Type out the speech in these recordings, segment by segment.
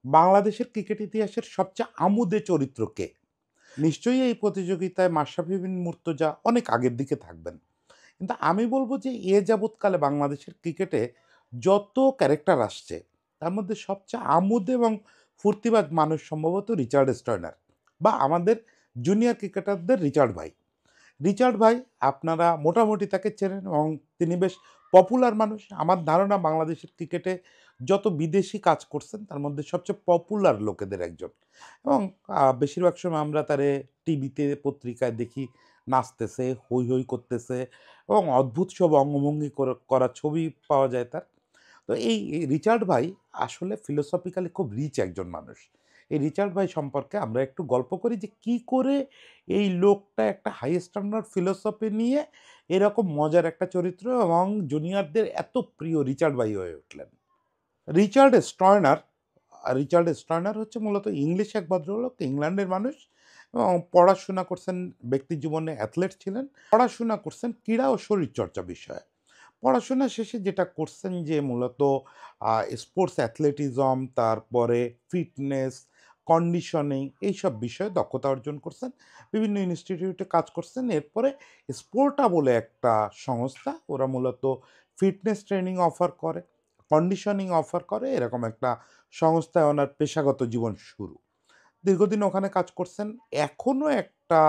বাংলাদেশের ক্রিকেট ইতিহাসের সবচেয়ে আমোদে চরিত্র কে? নিশ্চয়ই এই প্রতিযোগিতায় মাশরাফি বিন মুর্তজা অনেক আগের দিকে থাকবেন। কিন্তু আমি বলব যে যাবৎকালে বাংলাদেশের ক্রিকেটে যত ক্যারেক্টার আসছে, তার মধ্যে সবচেয়ে আমোদে এবং ফুর্তিবাজ মানুষ সম্ভবত রিচার্ড স্টয়নার বা আমাদের জুনিয়র ক্রিকেটারদের রিচার্ড ভাই। রিচার্ড ভাই আপনারা মোটামুটি তাকে চেনেন এবং তিনি বেশ পপুলার মানুষ। আমার ধারণা বাংলাদেশের ক্রিকেটে যত বিদেশি কাজ করছেন তার মধ্যে সবচেয়ে পপুলার লোকেদের একজন। এবং বেশিরভাগ সময় আমরা তারে টিভিতে, পত্রিকায় দেখি নাচতেছে, হৈ, হৈ করতেছে এবং অদ্ভুত সব অঙ্গভঙ্গি করা ছবি পাওয়া যায় তার। তো এই রিচার্ড ভাই আসলে ফিলোসফিক্যালি খুব রিচ একজন মানুষ। এই রিচার্ড ভাই সম্পর্কে আমরা একটু গল্প করি যে কি করে এই লোকটা একটা হাই স্ট্যান্ডার্ড ফিলোসফি নিয়ে এরকম মজার একটা চরিত্র এবং জুনিয়রদের এত প্রিয় রিচার্ড ভাই হয়ে উঠলেন। রিচার্ড স্টয়নার রিচার্ড স্টয়নার হচ্ছে মূলত ইংলিশ এক ভদ্রলোক, ইংল্যান্ডের মানুষ এবং পড়াশোনা করছেন, ব্যক্তিজীবনে অ্যাথলেট ছিলেন। পড়াশোনা করছেন ক্রীড়া ও শরীরচর্চা বিষয়ে। পড়াশোনা শেষে যেটা করছেন যে মূলত স্পোর্টস অ্যাথলেটিজম, তারপরে ফিটনেস, কন্ডিশনিং এইসব বিষয়ে দক্ষতা অর্জন করছেন। বিভিন্ন ইনস্টিটিউটে কাজ করছেন। এরপরে স্পোর্টা বলে একটা সংস্থা, ওরা মূলত ফিটনেস ট্রেনিং অফার করে, কন্ডিশনিং অফার করে, এরকম একটা সংস্থায় ওনার পেশাগত জীবন শুরু। দীর্ঘদিন ওখানে কাজ করছেন। এখনও একটা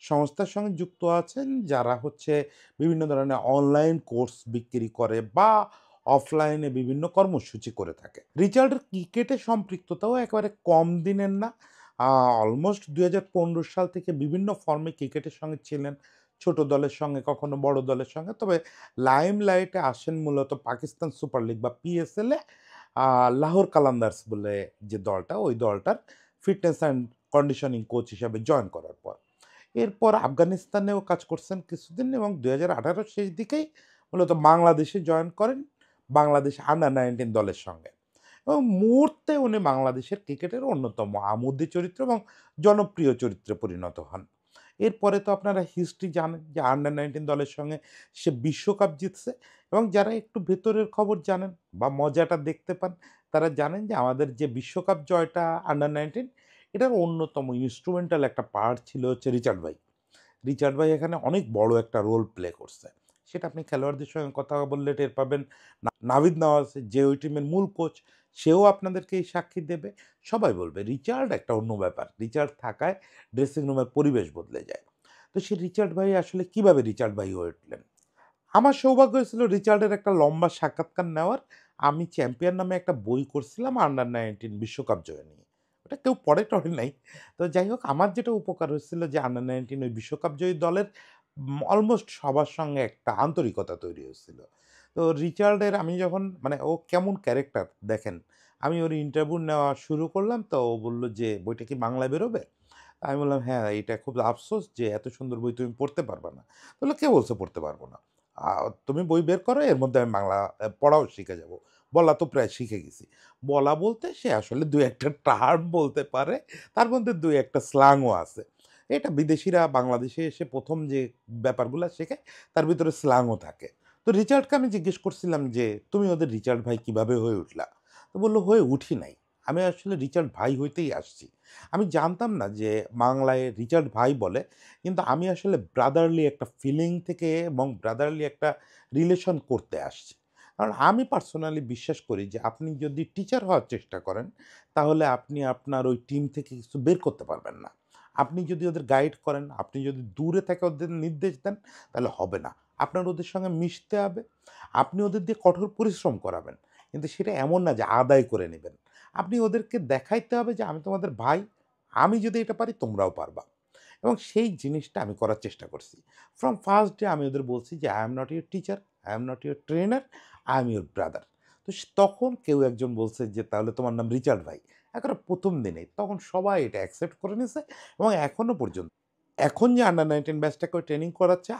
সংস্থার সঙ্গে যুক্ত আছেন যারা হচ্ছে বিভিন্ন ধরনের অনলাইন কোর্স বিক্রি করে বা অফলাইনে বিভিন্ন কর্মসূচি করে থাকে। রিচার্ডের ক্রিকেটে সম্পৃক্ততাও একেবারে কম দিনের না। অলমোস্ট ২০১৫ সাল থেকে বিভিন্ন ফর্মে ক্রিকেটের সঙ্গে ছিলেন। ছোট দলের সঙ্গে, কখনো বড় দলের সঙ্গে। তবে লাইমলাইটে আসেন মূলত পাকিস্তান সুপার লিগ বা পিএসএল এ লাহোর কালান্দার্স বলে যে দলটা, ওই দলটার ফিটনেস অ্যান্ড কন্ডিশনিং কোচ হিসাবে জয়েন করার পর। এরপর আফগানিস্তানেও কাজ করছেন কিছুদিন এবং ২০১৮ শেষ দিকেই মূলত বাংলাদেশে জয়েন করেন, বাংলাদেশ আন্ডার-19 দলের সঙ্গে। এবং মুহূর্তে উনি বাংলাদেশের ক্রিকেটের অন্যতম আমোদী চরিত্র এবং জনপ্রিয় চরিত্রে পরিণত হন। এরপরে তো আপনারা হিস্ট্রি জানেন যে আন্ডার-19 দলের সঙ্গে সে বিশ্বকাপ জিতছে এবং যারা একটু ভেতরের খবর জানেন বা মজাটা দেখতে পান, তারা জানেন যে আমাদের যে বিশ্বকাপ জয়টা আন্ডার-19, এটার অন্যতম ইন্সট্রুমেন্টাল একটা পার্ট ছিল হচ্ছে রিচার্ড ভাই। রিচার্ড ভাই এখানে অনেক বড় একটা রোল প্লে করছে। সেটা আপনি খেলোয়াড়দের সঙ্গে কথা বললে টের পাবেন। নাভিদ নওয়াজ যে ওই টিমের মূল কোচ, সেও আপনাদেরকে এই সাক্ষী দেবে। সবাই বলবে রিচার্ড একটা অন্য ব্যাপার। রিচার্ড থাকায় ড্রেসিং রুমের পরিবেশ বদলে যায়। তো সেই রিচার্ড ভাই আসলে কিভাবে রিচার্ড ভাই হয়ে উঠলেন? আমার সৌভাগ্য হয়েছিল রিচার্ডের একটা লম্বা সাক্ষাৎকার নেওয়ার। আমি চ্যাম্পিয়ন নামে একটা বই করছিলাম আন্ডার-19 বিশ্বকাপ জয় নিয়ে। ওটা কেউ পড়ে-টড়ে নাই। তো যাই হোক, আমার যেটা উপকার হয়েছিল যে আন্ডার-19 ওই বিশ্বকাপ জয়ী দলের অলমোস্ট সবার সঙ্গে একটা আন্তরিকতা তৈরি হয়েছিল। তো রিচার্ডের আমি যখন মানে ও কেমন ক্যারেক্টার দেখেন, আমি ওর ইন্টারভিউ নেওয়া শুরু করলাম তো ও বলল যে, "বইটা কি বাংলায় বেরোবে?" আমি বললাম, "হ্যাঁ, এটা খুব আফসোস যে এত সুন্দর বই তুমি পড়তে পারবা না।" বলল, "কে বলছে পড়তে পারব না? আ তুমি বই বের করো, এর মধ্যে আমি বাংলা পড়াও শিখে যাব।" বলা তো প্রায় শিখে গেছি। বলা বলতে সে আসলে ২-১ টা টার্ম বলতে পারে। তার মধ্যে ২-১ টা স্ল্যাংও আছে। এটা বিদেশীরা বাংলাদেশে এসে ১ম যে ব্যাপারগুলা শেখে, তার ভিতরে স্ল্যাংও থাকে। তো রিচার্ডকে আমি জিজ্ঞেস করছিলাম যে, "তুমি ওদের রিচার্ড ভাই কিভাবে হয়ে উঠলা?" তো বলল, "হয়ে উঠি নাই। আমি আসলে রিচার্ড ভাই হইতেই আসছি।" আমি জানতাম না যে বাংলায় রিচার্ড ভাই বলে। কিন্তু আমি আসলে ব্রাদারলি একটা ফিলিং থেকে এবং ব্রাদারলি একটা রিলেশন করতে আসছি। কারণ আমি পার্সোনালি বিশ্বাস করি যে আপনি যদি টিচার হওয়ার চেষ্টা করেন, তাহলে আপনি আপনার ওই টিম থেকে কিছু বের করতে পারবেন না। আপনি যদি ওদের গাইড করেন, আপনি যদি দূরে থেকে ওদের নির্দেশ দেন, তাহলে হবে না। আপনার ওদের সঙ্গে মিশতে হবে। আপনি ওদের দিয়ে কঠোর পরিশ্রম করাবেন। কিন্তু সেটা এমন না যে আদায় করে নিবেন। আপনি ওদেরকে দেখাইতে হবে যে আমি তোমাদের ভাই। আমি যদি এটা পারি তোমরাও পারবা। এবং সেই জিনিসটা আমি করার চেষ্টা করছি। ফ্রম ফার্স্ট ডে আমি ওদের বলছি যে, "I am not your teacher, I am not your trainer, I am your brother." তো তখন কেউ একজন বলছে যে, "তাহলে তোমার নাম রিচার্ড ভাই।" একেবারে ১ম দিনেই। তখন সবাই এটা অ্যাকসেপ্ট করে নিছে এবং এখনো পর্যন্ত। এখন যে আন্ডার-19 ব্যাচটাকে ও ট্রেনিং করাচ্ছে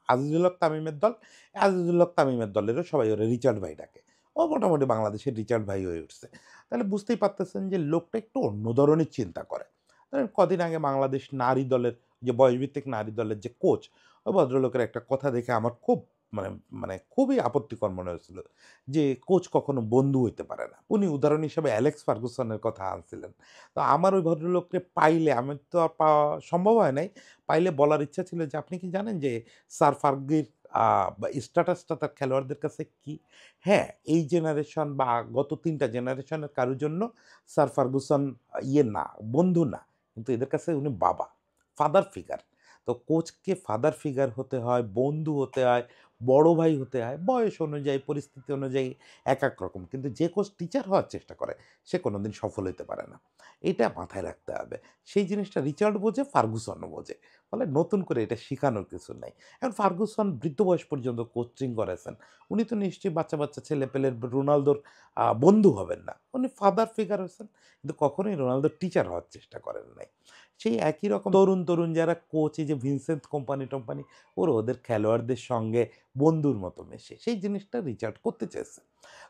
আজিজুল হক তামিমের দল, আজিজুল হক তামিমের দলেরও সবাই ওরে রিচার্ড ভাই ডাকে। ও মোটামুটি বাংলাদেশের রিচার্ড ভাই হয়ে উঠছে। তাহলে বুঝতেই পারতেছেন যে লোকটা একটু অন্য ধরনের চিন্তা করে। ধরেন কদিন আগে বাংলাদেশ নারী দলের যে বয়সভিত্তিক নারী দলের যে কোচ, ওই ভদ্রলোকের একটা কথা দেখে আমার খুব মানে মানে খুবই আপত্তিকর মনে হয়েছিল যে কোচ কখনো বন্ধু হইতে পারে না। উনি উদাহরণ হিসেবে অ্যালেক্স ফার্গুসনের কথা আনছিলেন। তো আমার ওই ভদ্রলোককে পাইলে আমি তো আর পাওয়া সম্ভব হয় নাই। পাইলে বলার ইচ্ছা ছিল যে, "আপনি কি জানেন যে স্যার ফার্গির বা স্ট্যাটাসটা তার খেলোয়াড়দের কাছে কি?" হ্যাঁ, এই জেনারেশন বা গত ৩ টা জেনারেশনের কারো জন্য স্যার ফার্গুসন না, বন্ধু না। কিন্তু এদের কাছে উনি বাবা, ফাদার ফিগার। তো কোচকে ফাদার ফিগার হতে হয়, বন্ধু হতে হয়, বড় ভাই হতে হয়। বয়স অনুযায়ী, পরিস্থিতি অনুযায়ী একেক রকম। কিন্তু যে কোচ টিচার হওয়ার চেষ্টা করে, সে কোনোদিন সফল হইতে পারে না। এটা মাথায় রাখতে হবে। সেই জিনিসটা রিচার্ড বোঝে, ফার্গুসনও বোঝে। ফলে নতুন করে এটা শিখানোর কিছু নাই। এখন ফার্গুসন বৃদ্ধ বয়স পর্যন্ত কোচিং করেছেন। উনি তো নিশ্চয়ই বাচ্চা ছেলেপেলের রোনালদোর বন্ধু হবেন না। উনি ফাদার ফিগার হয়েছেন। কিন্তু কখনোই রোনালদোর টিচার হওয়ার চেষ্টা করেন নাই। সেই একই রকম তরুণ যারা কোচ, এই যে ভিনসেন্ট কোম্পানি-টোম্পানি, ওরা ওদের খেলোয়াড়দের সঙ্গে বন্ধুর মতো মেশে। সেই জিনিসটা রিচার্ড করতে চেয়েছে।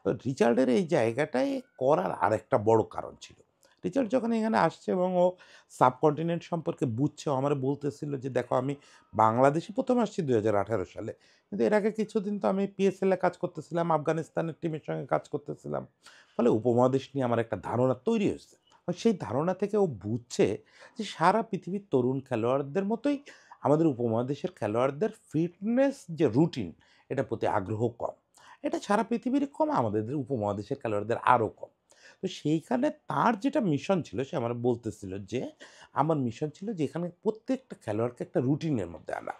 তো রিচার্ডের এই জায়গাটায় করার আরেকটা বড় কারণ ছিল। রিচার্ড যখন এখানে আসছে এবং ও সাবকন্টিনেন্ট সম্পর্কে বুঝছে, ও আমারে বলতেছিল যে, "দেখো আমি বাংলাদেশে ১ম আসছি ২০১৮ সালে। কিন্তু এর আগে কিছুদিন তো আমি পিএসএল এ কাজ করতেছিলাম, আফগানিস্তানের টিমের সঙ্গে কাজ করতেছিলাম। ফলে উপমহাদেশ নিয়ে আমার একটা ধারণা তৈরি হয়েছে।" সেই ধারণা থেকে ও বুঝছে যে সারা পৃথিবীর তরুণ খেলোয়াড়দের মতোই আমাদের উপমহাদেশের খেলোয়াড়দের ফিটনেস যে রুটিন, এটার প্রতি আগ্রহ কম। এটা সারা পৃথিবীরই কম, আমাদের উপমহাদেশের খেলোয়াড়দের আরও কম। তো সেইখানে তার যেটা মিশন ছিল, সে আমার বলতেছিল যে, "আমার মিশন ছিল যে এখানে প্রত্যেকটা খেলোয়াড়কে একটা রুটিনের মধ্যে আনা।"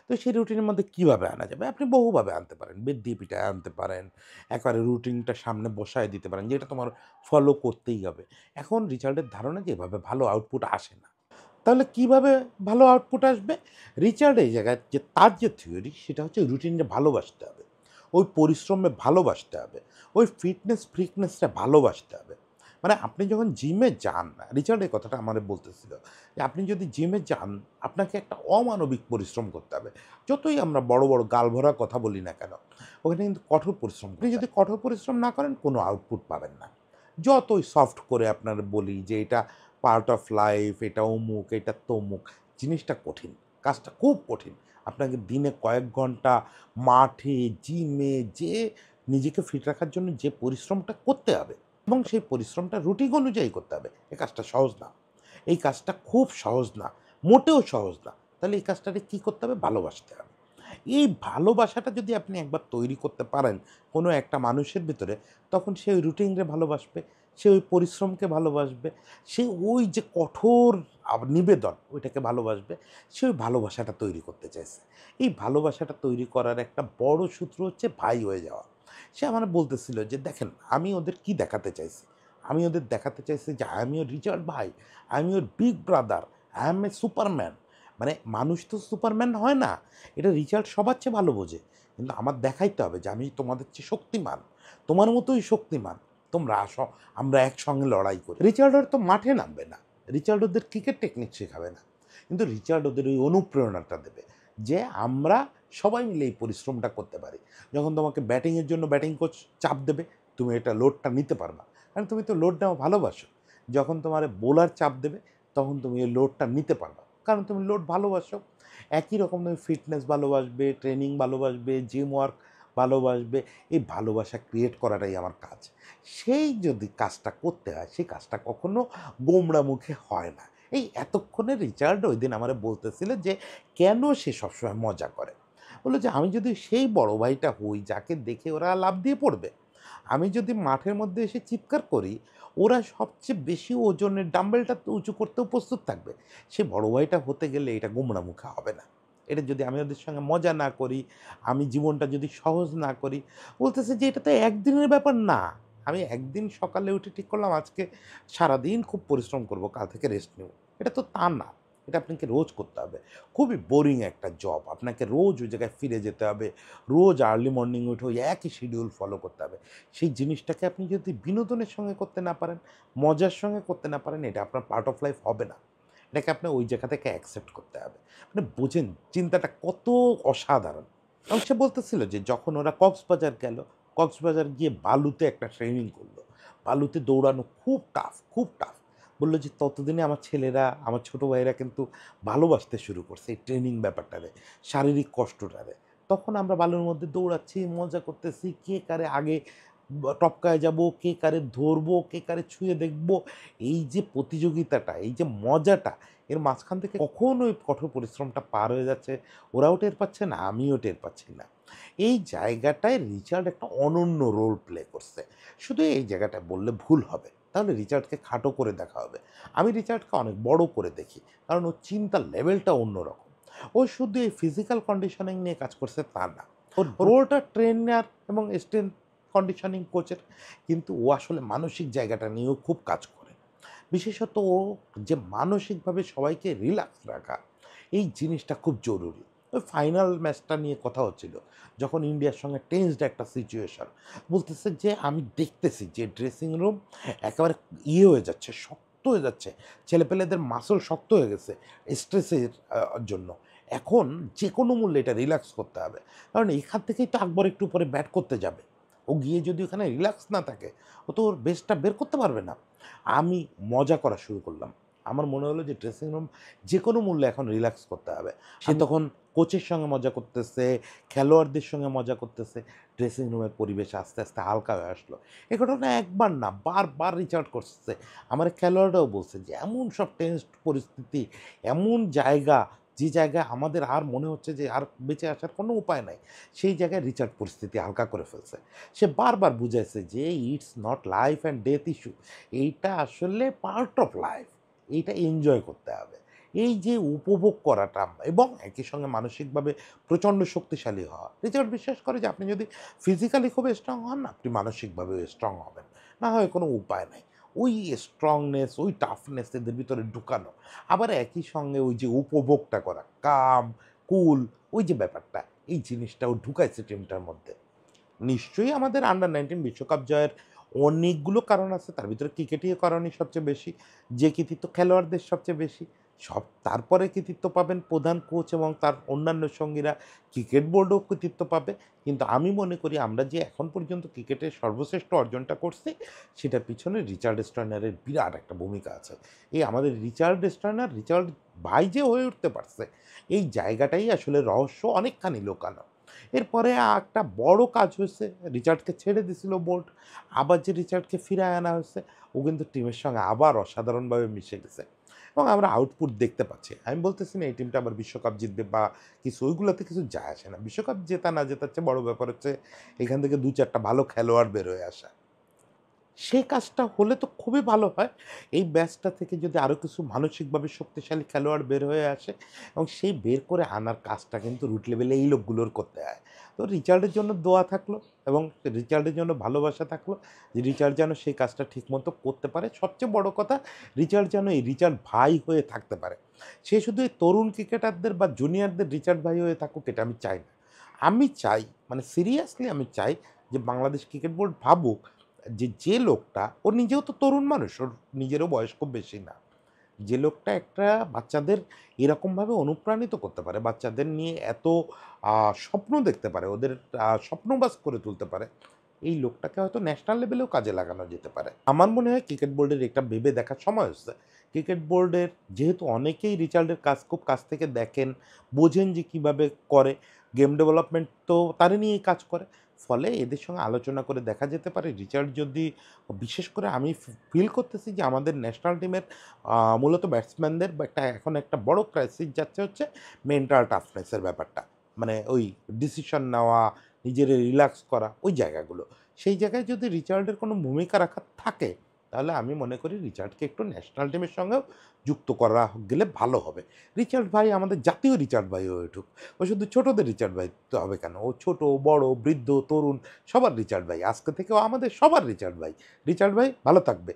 তো সেই রুটিনের মধ্যে কিভাবে আনা যাবে? আপনি বহুভাবে আনতে পারেন। বেত দিয়ে পিটায় আনতে পারেন। একেবারে রুটিনটা সামনে বসায় দিতে পারেন যে এটা তোমার ফলো করতেই হবে। এখন রিচার্ডের ধারণা যে এভাবে ভালো আউটপুট আসে না। তাহলে কিভাবে ভালো আউটপুট আসবে? রিচার্ড এই জায়গায় যে তার যে থিওরি, সেটা হচ্ছে রুটিনটা ভালোবাসতে হবে। ওই পরিশ্রমে ভালোবাসতে হবে। ওই ফ্রিকনেসটা ভালোবাসতে হবে। মানে আপনি যখন জিমে যান, রিচার্ড এই কথাটা আমারে বলতেছিল যে, "আপনি যদি জিমে যান, আপনাকে একটা অমানবিক পরিশ্রম করতে হবে। যতই আমরা বড় গালভরা কথা বলি না কেন, ওখানে কিন্তু কঠোর পরিশ্রম করতে হবে। আপনি যদি কঠোর পরিশ্রম না করেন, কোনো আউটপুট পাবেন না। যতই সফট করে আপনার বলি যে এটা পার্ট অফ লাইফ, এটা অমুক, এটা তমুক, জিনিসটা কঠিন। কাজটা খুব কঠিন। আপনাকে দিনে কয়েক ঘন্টা মাঠে, জিমে যেয়ে নিজেকে ফিট রাখার জন্য যে পরিশ্রমটা করতে হবে এবং সেই পরিশ্রমটা রুটিন অনুযায়ী করতে হবে। এই কাজটা সহজ না। এই কাজটা খুব সহজ না। মোটেও সহজ না। তাহলে এই কাজটাকে কি করতে হবে? ভালোবাসতে হবে। এই ভালোবাসাটা যদি আপনি একবার তৈরি করতে পারেন কোনো একটা মানুষের ভিতরে, তখন সে ওই রুটিনকে ভালোবাসবে, সে ওই পরিশ্রমকে ভালোবাসবে, সে ওই যে কঠোর নিবেদন ওইটাকে ভালোবাসবে, সে ওই ভালোবাসাটা তৈরি করতে চাইছে। এই ভালোবাসাটা তৈরি করার একটা বড় সূত্র হচ্ছে ভাই হয়ে যাওয়া। সে আমার বলতেছিল যে, "দেখেন আমি ওদের কি দেখাতে চাইছি? আমি ওদের দেখাতে চাইছি যে আমি ওর রিচার্ড ভাই, আমি ওর big brother, I am a Superman." মানে মানুষ তো সুপারম্যান হয় না। এটা রিচার্ড সবার চেয়ে ভালো বোঝে। কিন্তু আমার দেখাইতে হবে যে আমি তোমাদের চেয়ে শক্তিমান। তোমার মতোই শক্তিমান। তোমরা আসো, আমরা একসঙ্গে লড়াই করি। রিচার্ড হয়তো মাঠে নামবে না। রিচার্ড ওদের ক্রিকেট টেকনিক শেখাবে না। কিন্তু রিচার্ড ওদের ওই অনুপ্রেরণাটা দেবে যে আমরা সবাই মিলে এই পরিশ্রমটা করতে পারি। যখন তোমাকে ব্যাটিংয়ের জন্য ব্যাটিং কোচ চাপ দেবে, তুমি এটা লোডটা নিতে পারবা। কারণ তুমি তো লোড নেওয়া ভালোবাসো। যখন তোমারে বোলার চাপ দেবে, তখন তুমি এই লোডটা নিতে পারবা। কারণ তুমি লোড ভালোবাসো। একই রকম তুমি ফিটনেস ভালোবাসবে, ট্রেনিং ভালোবাসবে, জিম ওয়ার্ক ভালোবাসবে। এই ভালোবাসা ক্রিয়েট করাটাই আমার কাজ। সেই যদি কাজটা করতে হয়, সেই কাজটা কখনো গোমড়া মুখে হয় না। এই এতক্ষণে রিচার্ড ঐদিন আমারে বলতেছিল যে, কেন সে সবসময় মজা করে। বলল যে, "আমি যদি সেই বড় ভাইটা হই, যাকে দেখে ওরা লাফ দিয়ে পড়বে। আমি যদি মাঠের মধ্যে এসে চিৎকার করি, ওরা সবচেয়ে বেশি ওজনের ডাম্বেলটা উঁচু করতেও প্রস্তুত থাকবে। সে বড় ভাইটা হতে গেলে এটা গোমড়া মুখে হবে না। এটা যদি আমি ওদের সঙ্গে মজা না করি, আমি জীবনটা যদি সহজ না করি।" বলতেছে যে, "এটা তো একদিনের ব্যাপার না। আমি একদিন সকালে উঠে ঠিক করলাম আজকে সারাদিন খুব পরিশ্রম করব, কাল থেকে রেস্ট নেব। এটা তো তা না। এটা আপনাকে রোজ করতে হবে। খুবই বোরিং একটা জব। আপনাকে রোজ ওই জায়গায় ফিরে যেতে হবে। রোজ আর্লি মর্নিং উঠে ওই একই শিডিউল ফলো করতে হবে। সেই জিনিসটাকে আপনি যদি বিনোদনের সঙ্গে করতে না পারেন, মজার সঙ্গে করতে না পারেন, এটা আপনার পার্ট অফ লাইফ হবে না। এটাকে আপনার ওই জায়গা থেকে অ্যাকসেপ্ট করতে হবে।" মানে বোঝেন চিন্তাটা কত অসাধারণ। এবং সে বলতেছিল যে যখন ওরা কক্সবাজার গেল, কক্সবাজার গিয়ে বালুতে একটা ট্রেনিং করলো। বালুতে দৌড়ানো খুব টাফ, খুব টাফ। বলল যে ততদিনে আমার ছেলেরা, আমার ছোট ভাইয়েরা কিন্তু ভালোবাসতে শুরু করছে এই ট্রেনিং ব্যাপারটারে, শারীরিক কষ্টটারে। তখন আমরা বালুর মধ্যে দৌড়াচ্ছি, মজা করতেছি, কে কারে আগে টপকায় যাব, কে কারে ধরবো, কে কারে ছুঁয়ে দেখবো। এই যে প্রতিযোগিতাটা, এই যে মজাটা, এর মাঝখান থেকে কখন ওই কঠোর পরিশ্রমটা পার হয়ে যাচ্ছে, ওরাও টের পাচ্ছে না, আমিও টের পাচ্ছি না। এই জায়গাটায় রিচার্ড একটা অনন্য রোল প্লে করছে। শুধু এই জায়গাটায় বললে ভুল হবে। তাহলে রিচার্ডকে খাটো করে দেখা হবে। আমি রিচার্ডকে অনেক বড় করে দেখি। কারণ ওর চিন্তার লেভেলটা অন্যরকম। ও শুধু এই ফিজিক্যাল কন্ডিশনিং নিয়ে কাজ করছে তা না। ওর রোলটা ট্রেনার এবং স্ট্রেংথ কন্ডিশনিং কোচের, কিন্তু ও আসলে মানসিক জায়গাটা নিয়েও খুব কাজ করে। বিশেষত ও যে মানসিকভাবে সবাইকে রিল্যাক্স রাখা, এই জিনিসটা খুব জরুরি। ওই ফাইনাল ম্যাচটা নিয়ে কথা হচ্ছিল, যখন ইন্ডিয়ার সঙ্গে টেন্সড একটা সিচুয়েশন, বলতেছে যে আমি দেখতেছি যে ড্রেসিং রুম একেবারে হয়ে যাচ্ছে, শক্ত হয়ে যাচ্ছে, ছেলেপেলেদের মাসল শক্ত হয়ে গেছে স্ট্রেসের জন্য। এখন যে কোনো মূল্যে এটা রিল্যাক্স করতে হবে, কারণ এখান থেকেই তো আকবর একটু পরে ব্যাট করতে যাবে। ও গিয়ে যদি ওখানে রিল্যাক্স না থাকে, ও তো ওর বেস্টটা বের করতে পারবে না। আমি মজা করা শুরু করলাম। আমার মনে হলো যে ড্রেসিং রুম যে কোনো মূল্যে এখন রিল্যাক্স করতে হবে। সে তখন কোচের সঙ্গে মজা করতেছে, খেলোয়াড়দের সঙ্গে মজা করতেছে। ড্রেসিং রুমের পরিবেশ আস্তে, আস্তে হালকা হয়ে আসলো। এ ঘটনা একবার না, বারবার রিচার্ড করছে। আমার খেলোয়াড়রাও বলছে যে এমন সব টেন্সড পরিস্থিতি, এমন জায়গা, যে জায়গায় আমাদের আর মনে হচ্ছে যে আর বেঁচে আসার কোনো উপায় নাই, সেই জায়গায় রিচার্ড পরিস্থিতি হালকা করে ফেলছে। সে বারবার বুঝাইছে যে it's not life and death issue, এইটা আসলে পার্ট অফ লাইফ, এইটা এনজয় করতে হবে। এই যে উপভোগ করাটা এবং একই সঙ্গে মানসিকভাবে প্রচণ্ড শক্তিশালী হওয়া, রিচার্ড বিশ্বাস করে যে আপনি যদি ফিজিক্যালি খুব স্ট্রং হন, আপনি মানসিকভাবেও স্ট্রং হবেন, না হয় কোনো উপায় নাই। ওই স্ট্রংনেস, ওই টাফনেস এদের ভিতরে ঢুকানো, আবার একই সঙ্গে ওই যে উপভোগটা করা, কাম, কুল, ওই যে ব্যাপারটা, এই জিনিসটাও ঢুকাইছে টিমটার মধ্যে। নিশ্চয়ই আমাদের আন্ডার-19 বিশ্বকাপ জয়ের অনেকগুলো কারণ আছে। তার ভিতরে ক্রিকেটীয় কারণই সবচেয়ে বেশি। যে কৃতিত্ব খেলোয়াড়দের সবচেয়ে বেশি। তারপরে কৃতিত্ব পাবেন প্রধান কোচ এবং তার অন্যান্য সঙ্গীরা। ক্রিকেট বোর্ডও কৃতিত্ব পাবে। কিন্তু আমি মনে করি আমরা যে এখন পর্যন্ত ক্রিকেটের সর্বশ্রেষ্ঠ অর্জনটা করছি, সেটার পিছনে রিচার্ড স্টয়নারের বিরাট একটা ভূমিকা আছে। এই আমাদের রিচার্ড স্টয়নার, রিচার্ড ভাই যে হয়ে উঠতে পারছে, এই জায়গাটাই আসলে রহস্য অনেকখানি লুকানো। এরপরে একটা বড় কাজ হয়েছে, রিচার্ডকে ছেড়ে দিছিল বোর্ড। আবার যে রিচার্ডকে ফিরায় আনা হয়েছে, ও কিন্তু টিমের সঙ্গে আবার অসাধারণভাবে মিশে গেছে এবং আমরা আউটপুট দেখতে পাচ্ছি। আমি বলতেছি না এই টিমটা আবার বিশ্বকাপ জিতবে বা কিছু, ওইগুলোতে কিছু যায় আসে না। বিশ্বকাপ জেতা না জেতার চেয়ে বড় ব্যাপার হচ্ছে এখান থেকে ২-৪টা ভালো খেলোয়াড় বের হয়ে আসা। সেই কাজটা হলে তো খুবই ভালো হয়। এই ব্যাচটা থেকে যদি আরও কিছু মানসিকভাবে শক্তিশালী খেলোয়াড় বের হয়ে আসে এবং সেই বের করে আনার কাজটা কিন্তু রুট লেভেলে এই লোকগুলোর করতে হয়। তো রিচার্ডের জন্য দোয়া থাকলো এবং রিচার্ডের জন্য ভালোবাসা থাকলো যে রিচার্ড যেন সেই কাজটা ঠিকমতো করতে পারে। সবচেয়ে বড় কথা, রিচার্ড যেন এই রিচার্ড ভাই হয়ে থাকতে পারে। সে শুধু এই তরুণ ক্রিকেটারদের বা জুনিয়রদের রিচার্ড ভাই হয়ে থাকুক, এটা আমি চাই না। আমি চাই, মানে সিরিয়াসলি আমি চাই যে বাংলাদেশ ক্রিকেট বোর্ড ভাবুক যে, যে লোকটা, ও নিজেও তো তরুণ মানুষ, ওর নিজেরও বয়স খুব বেশি না। যে লোকটা একটা বাচ্চাদের এরকমভাবে অনুপ্রাণিত করতে পারে, বাচ্চাদের নিয়ে এত স্বপ্ন দেখতে পারে, ওদের স্বপ্নবাজ করে তুলতে পারে, এই লোকটাকে হয়তো ন্যাশনাল লেভেলেও কাজে লাগানো যেতে পারে। আমার মনে হয় ক্রিকেট বোর্ডের এটা ভেবে দেখার সময় হচ্ছে। ক্রিকেট বোর্ডের যেহেতু অনেকেই রিচার্ডের কাজ খুব কাছ থেকে দেখেন, বোঝেন যে কীভাবে করে, গেম ডেভেলপমেন্ট তো তারই নিয়েই কাজ করে। ফলে এদের সঙ্গে আলোচনা করে দেখা যেতে পারে রিচার্ড যদি, বিশেষ করে আমি ফিল করতেছি যে আমাদের ন্যাশনাল টিমের মূলত ব্যাটসম্যানদের বা এখন একটা বড় ক্রাইসিস যাচ্ছে হচ্ছে মেন্টাল টাফনেসের ব্যাপারটা। মানে ওই ডিসিশন নেওয়া, নিজের রিল্যাক্স করা, ওই জায়গাগুলো। সেই জায়গায় যদি রিচার্ডের কোনো ভূমিকা রাখা থাকে, তাহলে আমি মনে করি রিচার্ডকে একটু ন্যাশনাল টিমের সঙ্গেও যুক্ত করা গেলে ভালো হবে। রিচার্ড ভাই আমাদের জাতীয় রিচার্ড ভাই হয়ে উঠুক। ও শুধু ছোটদের রিচার্ড ভাই তো হবে কেন? ও ছোট, বড়, বৃদ্ধ, তরুণ সবার রিচার্ড ভাই। আজকে থেকে ও আমাদের সবার রিচার্ড ভাই। রিচার্ড ভাই ভালো থাকবে।